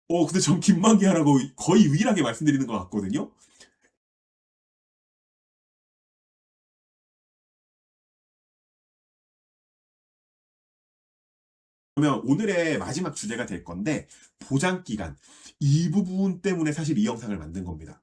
근데 전 김만기하라고 거의 유일하게 말씀드리는 것 같거든요. 그러면 오늘의 마지막 주제가 될 건데, 보장 기간. 이 부분 때문에 사실 이 영상을 만든 겁니다.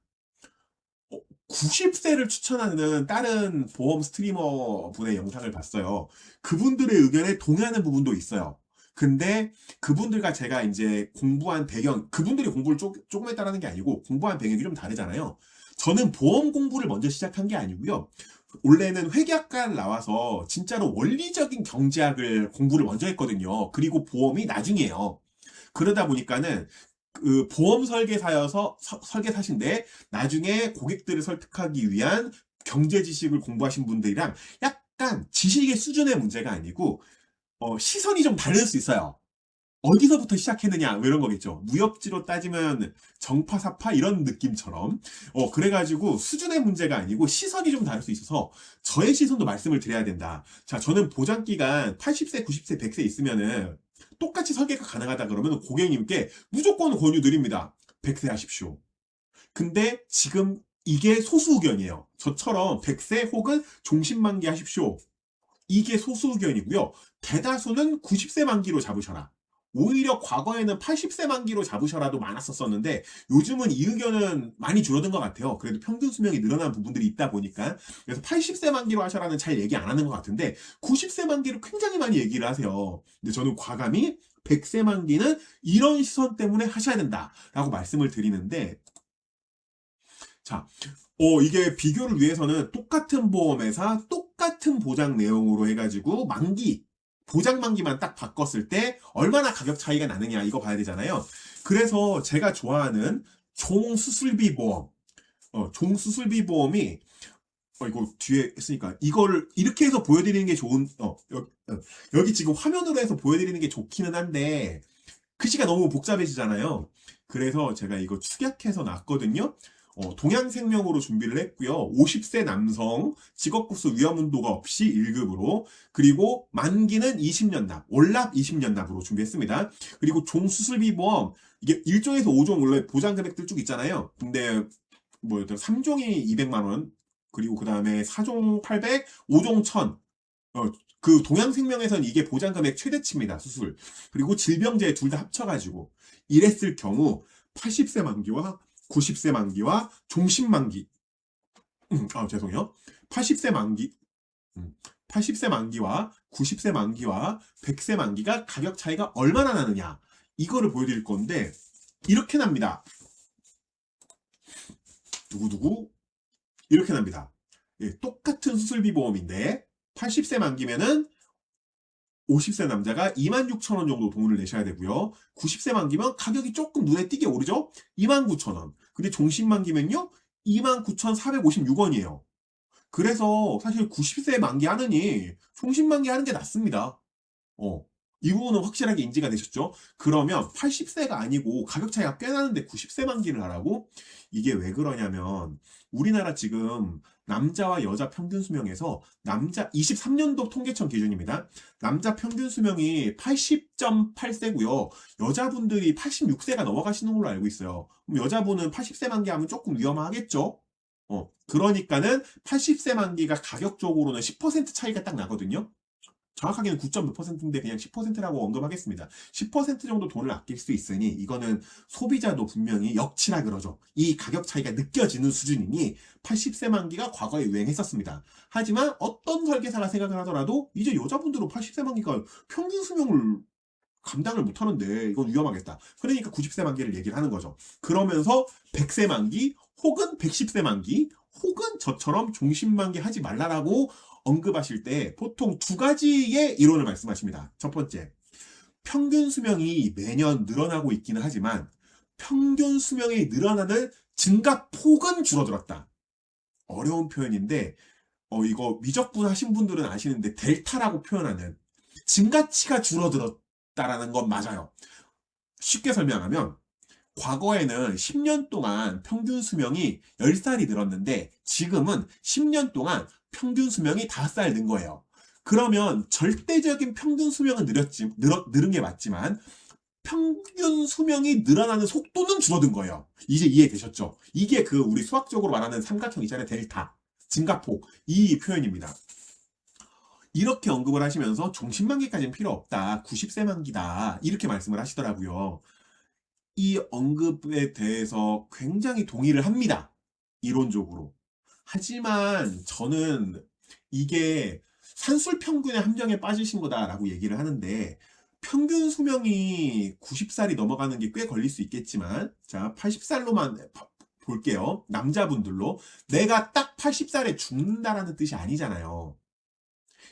90세를 추천하는 다른 보험 스트리머 분의 영상을 봤어요. 그분들의 의견에 동의하는 부분도 있어요. 근데 그분들과 제가 이제 공부한 배경, 그분들이 공부를 조금 했다라는 게 아니고 공부한 배경이 좀 다르잖아요. 저는 보험 공부를 먼저 시작한 게 아니고요. 원래는 회계학과를 나와서 진짜로 원리적인 경제학을 공부를 먼저 했거든요. 그리고 보험이 나중이에요. 그러다 보니까는 그 보험 설계사여서 설계사신데 나중에 고객들을 설득하기 위한 경제 지식을 공부하신 분들이랑 약간 지식의 수준의 문제가 아니고 시선이 좀 다를 수 있어요. 어디서부터 시작했느냐 뭐 이런 거겠죠. 무협지로 따지면 정파사파 이런 느낌처럼 그래가지고 수준의 문제가 아니고 시선이 좀 다를 수 있어서 저의 시선도 말씀을 드려야 된다. 자, 저는 보장기간 80세, 90세, 100세 있으면은 똑같이 설계가 가능하다 그러면 고객님께 무조건 권유 드립니다. 100세 하십시오. 근데 지금 이게 소수 의견이에요. 저처럼 100세 혹은 종신만기 하십시오. 이게 소수 의견이고요. 대다수는 90세 만기로 잡으셔라. 오히려 과거에는 80세 만기로 잡으셔라도 많았었는데 요즘은 이 의견은 많이 줄어든 것 같아요. 그래도 평균 수명이 늘어난 부분들이 있다 보니까 그래서 80세 만기로 하셔라는 잘 얘기 안 하는 것 같은데 90세 만기를 굉장히 많이 얘기를 하세요. 근데 저는 과감히 100세 만기는 이런 시선 때문에 하셔야 된다라고 말씀을 드리는데 자, 이게 비교를 위해서는 똑같은 보험회사, 똑같은 보장 내용으로 해가지고 보장 만기만 딱 바꿨을 때 얼마나 가격 차이가 나느냐 이거 봐야 되잖아요. 그래서 제가 좋아하는 종수술비 보험, 종수술비 보험이 이거 뒤에 했으니까 이거를 이렇게 해서 보여드리는 게 여기 지금 화면으로 해서 보여드리는 게 좋기는 한데 글씨가 너무 복잡해지잖아요. 그래서 제가 이거 축약해서 놨거든요. 동양생명으로 준비를 했고요. 50세 남성, 직업급수 위험운도가 없이 1급으로, 그리고 만기는 20년 납, 월납 20년 납으로 준비했습니다. 그리고 종수술비 보험, 이게 1종에서 5종 원래 보장 금액들 쭉 있잖아요. 근데 뭐 3종이 200만 원, 그리고 그 다음에 4종 800, 5종 1000, 그 동양생명에서는 이게 보장금액 최대치입니다. 수술. 그리고 질병제 둘 다 합쳐가지고 이랬을 경우 80세 만기와 90세 만기와 종신만기 죄송해요. 80세 만기 80세 만기와 90세 만기와 100세 만기가 가격 차이가 얼마나 나느냐 이거를 보여드릴 건데 이렇게 납니다. 두구두구 이렇게 납니다. 예, 똑같은 수술비 보험인데 80세 만기면은 50세 남자가 26,000원 정도 돈을 내셔야 되고요. 90세 만기면 가격이 조금 눈에 띄게 오르죠? 29,000원. 근데 종신 만기면요? 29,456원이에요. 그래서 사실 90세 만기 하느니 종신 만기 하는 게 낫습니다. 어. 이 부분은 확실하게 인지가 되셨죠? 그러면 80세가 아니고 가격 차이가 꽤 나는데 90세 만기를 하라고? 이게 왜 그러냐면 우리나라 지금 남자와 여자 평균 수명에서 남자 23년도 통계청 기준입니다. 남자 평균 수명이 80.8세고요. 여자분들이 86세가 넘어가시는 걸로 알고 있어요. 그럼 여자분은 80세 만기 하면 조금 위험하겠죠? 그러니까는 80세 만기가 가격적으로는 10% 차이가 딱 나거든요. 정확하게는 9몇 퍼센트인데 그냥 10%라고 언급하겠습니다. 10% 정도 돈을 아낄 수 있으니 이거는 소비자도 분명히 역치라 그러죠. 이 가격 차이가 느껴지는 수준이니 80세 만기가 과거에 유행했었습니다. 하지만 어떤 설계사가 생각을 하더라도 이제 여자분들은 80세 만기가 평균 수명을 감당을 못하는데 이건 위험하겠다. 그러니까 90세 만기를 얘기를 하는 거죠. 그러면서 100세 만기 혹은 110세 만기 혹은 저처럼 종신만기 하지 말라라고 언급하실 때 보통 두 가지의 이론을 말씀하십니다. 첫 번째, 평균 수명이 매년 늘어나고 있기는 하지만 평균 수명이 늘어나는 증가폭은 줄어들었다. 어려운 표현인데 이거 미적분 하신 분들은 아시는데 델타라고 표현하는 증가치가 줄어들었다라는 건 맞아요. 쉽게 설명하면 과거에는 10년 동안 평균 수명이 10살이 늘었는데 지금은 10년 동안 평균 수명이 5살 는 거예요. 그러면 절대적인 평균 수명은 늘은 게 맞지만 평균 수명이 늘어나는 속도는 줄어든 거예요. 이제 이해되셨죠? 이게 그 우리 수학적으로 말하는 삼각형 있잖아요. 델타, 증가폭, 이 표현입니다. 이렇게 언급을 하시면서 종신만기까지는 필요 없다. 90세 만기다. 이렇게 말씀을 하시더라고요. 이 언급에 대해서 굉장히 동의를 합니다. 이론적으로. 하지만 저는 이게 산술 평균의 함정에 빠지신 거다라고 얘기를 하는데, 평균 수명이 90살이 넘어가는 게 꽤 걸릴 수 있겠지만, 자, 80살로만 볼게요. 남자분들로. 내가 딱 80살에 죽는다라는 뜻이 아니잖아요.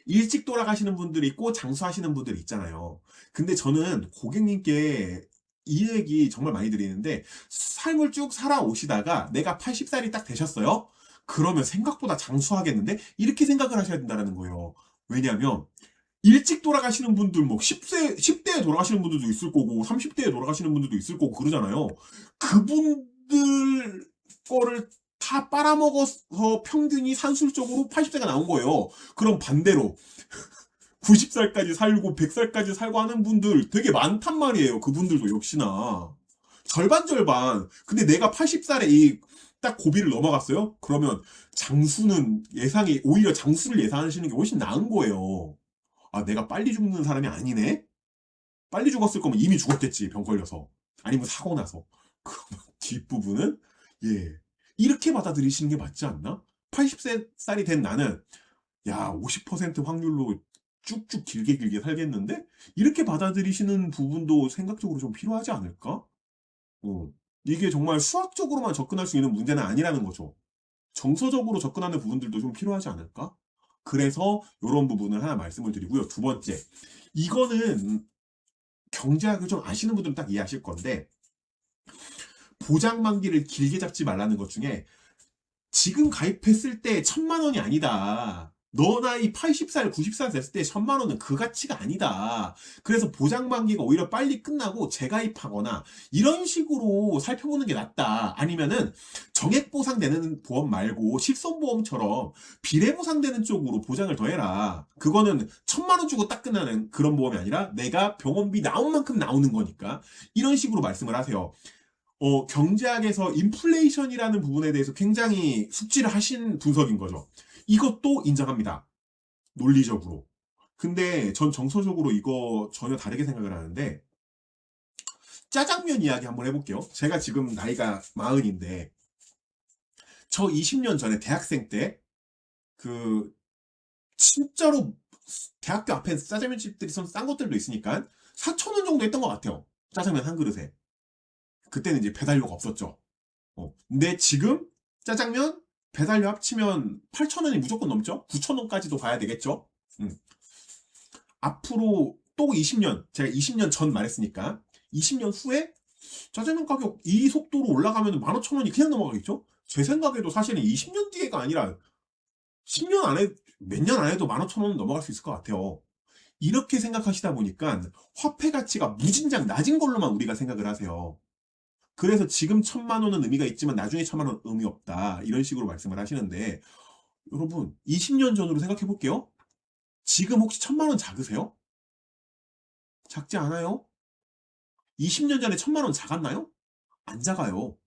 일찍 돌아가시는 분들이 있고 장수하시는 분들이 있잖아요. 근데 저는 고객님께 이 얘기 정말 많이 드리는데, 삶을 쭉 살아오시다가 내가 80살이 딱 되셨어요? 그러면 생각보다 장수하겠는데? 이렇게 생각을 하셔야 된다는 거예요. 왜냐하면 일찍 돌아가시는 분들, 뭐 10대에 돌아가시는 분들도 있을 거고 30대에 돌아가시는 분들도 있을 거고 그러잖아요. 그분들 거를 다 빨아먹어서 평균이 산술적으로 80세가 나온 거예요. 그럼 반대로 90살까지 살고 100살까지 살고 하는 분들 되게 많단 말이에요. 그분들도 역시나. 절반 절반. 근데 내가 80살에 이 딱 고비를 넘어갔어요? 그러면 장수는 예상이, 오히려 장수를 예상하시는 게 훨씬 나은 거예요. 아, 내가 빨리 죽는 사람이 아니네? 빨리 죽었을 거면 이미 죽었겠지, 병 걸려서. 아니면 사고 나서. 그러면 뒷부분은, 예. 이렇게 받아들이시는 게 맞지 않나? 80세 쌀이 된 나는, 야, 50% 확률로 쭉쭉 길게 길게 살겠는데? 이렇게 받아들이시는 부분도 생각적으로 좀 필요하지 않을까? 이게 정말 수학적으로만 접근할 수 있는 문제는 아니라는 거죠. 정서적으로 접근하는 부분들도 좀 필요하지 않을까? 그래서 이런 부분을 하나 말씀을 드리고요. 두 번째, 이거는 경제학을 좀 아시는 분들은 딱 이해하실 건데, 보장 만기를 길게 잡지 말라는 것 중에, 지금 가입했을 때 1,000만 원이 아니다. 너 나이 80살, 90살 됐을 때 1,000만 원은 그 가치가 아니다. 그래서 보장 만기가 오히려 빨리 끝나고 재가입하거나 이런 식으로 살펴보는 게 낫다. 아니면은 정액 보상되는 보험 말고 실손보험처럼 비례 보상되는 쪽으로 보장을 더 해라. 그거는 1,000만 원 주고 딱 끝나는 그런 보험이 아니라 내가 병원비 나온 만큼 나오는 거니까. 이런 식으로 말씀을 하세요. 경제학에서 인플레이션이라는 부분에 대해서 굉장히 숙지를 하신 분석인 거죠. 이것도 인정합니다. 논리적으로. 근데 전 정서적으로 이거 전혀 다르게 생각을 하는데, 짜장면 이야기 한번 해볼게요. 제가 지금 나이가 40인데, 저 20년 전에 대학생 때, 그, 진짜로 대학교 앞에 짜장면 집들이 좀 싼 것들도 있으니까, 4,000원 정도 했던 것 같아요. 짜장면 한 그릇에. 그때는 이제 배달료가 없었죠. 근데 지금 짜장면 배달료 합치면 8,000원이 무조건 넘죠? 9,000원까지도 가야 되겠죠? 앞으로 또 20년, 제가 20년 전 말했으니까 20년 후에 짜장면 가격 이 속도로 올라가면 15,000원이 그냥 넘어가겠죠? 제 생각에도 사실은 20년 뒤에가 아니라 10년 안에, 몇 년 안에도 15,000원은 넘어갈 수 있을 것 같아요. 이렇게 생각하시다 보니까 화폐 가치가 무진장 낮은 걸로만 우리가 생각을 하세요. 그래서 지금 1,000만 원은 의미가 있지만 나중에 1,000만 원 의미 없다. 이런 식으로 말씀을 하시는데, 여러분 20년 전으로 생각해 볼게요. 지금 혹시 1,000만 원 작으세요? 작지 않아요? 20년 전에 1,000만 원 작았나요? 안 작아요.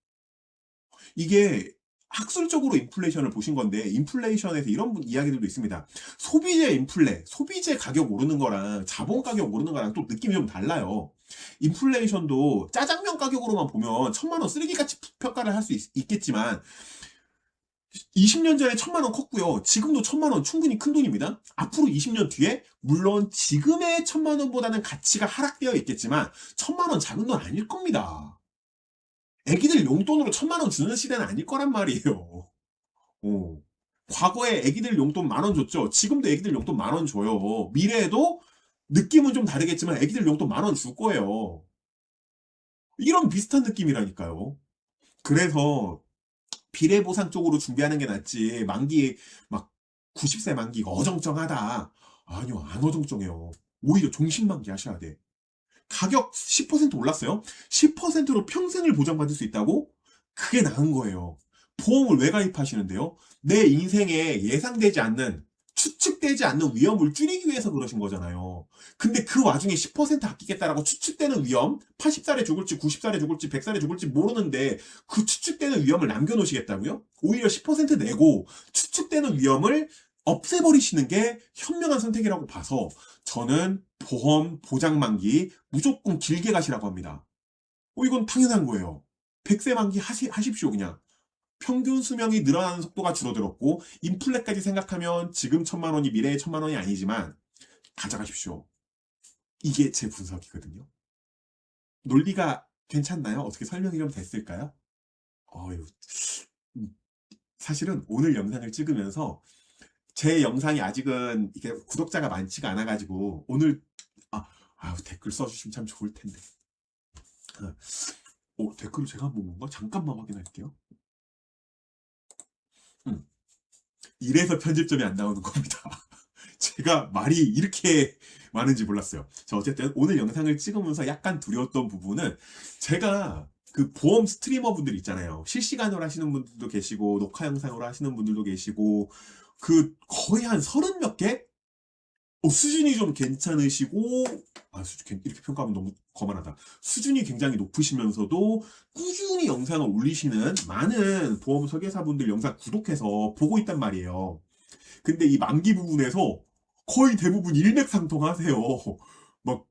이게 학술적으로 인플레이션을 보신 건데, 인플레이션에서 이런 이야기들도 있습니다. 소비재 인플레, 소비재 가격 오르는 거랑 자본 가격 오르는 거랑 또 느낌이 좀 달라요. 인플레이션도 짜장면 가격으로만 보면 1,000만 원 쓰레기같이 평가를 할 수 있겠지만 20년 전에 1,000만 원 컸고요. 지금도 1,000만 원 충분히 큰 돈입니다. 앞으로 20년 뒤에 물론 지금의 1,000만 원보다는 가치가 하락되어 있겠지만 1,000만 원 작은 돈 아닐 겁니다. 애기들 용돈으로 1,000만 원 주는 시대는 아닐 거란 말이에요. 과거에 애기들 용돈 10,000원 줬죠. 지금도 애기들 용돈 10,000원 줘요. 미래에도 느낌은 좀 다르겠지만 애기들 용돈 10,000원 줄 거예요. 이런 비슷한 느낌이라니까요. 그래서 비례보상 쪽으로 준비하는 게 낫지, 만기 막 90세 만기가 어정쩡하다. 아니요, 안 어정쩡해요. 오히려 종신만기 하셔야 돼. 가격 10% 올랐어요? 10%로 평생을 보장받을 수 있다고? 그게 나은 거예요. 보험을 왜 가입하시는데요? 내 인생에 예상되지 않는 추측되지 않는 위험을 줄이기 위해서 그러신 거잖아요. 근데 그 와중에 10% 아끼겠다라고 추측되는 위험, 80살에 죽을지 90살에 죽을지 100살에 죽을지 모르는데 그 추측되는 위험을 남겨놓으시겠다고요? 오히려 10% 내고 추측되는 위험을 없애버리시는 게 현명한 선택이라고 봐서 저는 보험 보장 만기 무조건 길게 가시라고 합니다. 이건 당연한 거예요. 100세 만기 하십시오, 그냥. 평균 수명이 늘어나는 속도가 줄어들었고 인플레까지 생각하면 지금 1,000만 원이 미래의 1,000만 원이 아니지만 가져가십시오. 이게 제 분석이거든요. 논리가 괜찮나요? 어떻게 설명이 좀 됐을까요? 어휴, 사실은 오늘 영상을 찍으면서 제 영상이 아직은 이게 구독자가 많지가 않아가지고 오늘 댓글 써주시면 참 좋을 텐데. 댓글을 제가 한번 본 건가? 잠깐만 확인할게요. 이래서 편집점이 안 나오는 겁니다. 제가 말이 이렇게 많은지 몰랐어요. 자, 어쨌든 오늘 영상을 찍으면서 약간 두려웠던 부분은 제가 그 보험 스트리머 분들 있잖아요. 실시간으로 하시는 분들도 계시고 녹화 영상으로 하시는 분들도 계시고 그 거의 한 30몇 개? 수준이 좀 괜찮으시고 이렇게 평가하면 너무 거만하다. 수준이 굉장히 높으시면서도 꾸준히 영상을 올리시는 많은 보험 설계사분들 영상 구독해서 보고 있단 말이에요. 근데 이 만기 부분에서 거의 대부분 일맥상통하세요. 막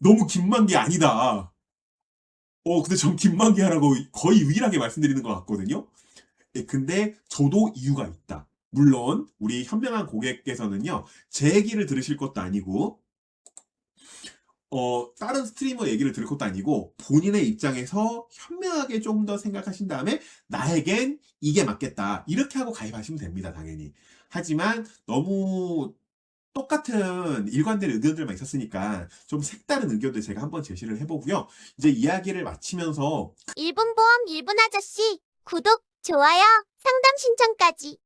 너무 긴 만기 아니다. 근데 전 긴 만기 하라고 거의 유일하게 말씀드리는 것 같거든요. 근데 저도 이유가 있다. 물론 우리 현명한 고객께서는요, 제 얘기를 들으실 것도 아니고 다른 스트리머 얘기를 들을 것도 아니고 본인의 입장에서 현명하게 좀 더 생각하신 다음에 나에겐 이게 맞겠다 이렇게 하고 가입하시면 됩니다, 당연히. 하지만 너무 똑같은 일관된 의견들만 있었으니까 좀 색다른 의견들 제가 한번 제시를 해보고요. 이제 이야기를 마치면서 1분 보험 1분 아저씨 구독, 좋아요, 상담 신청까지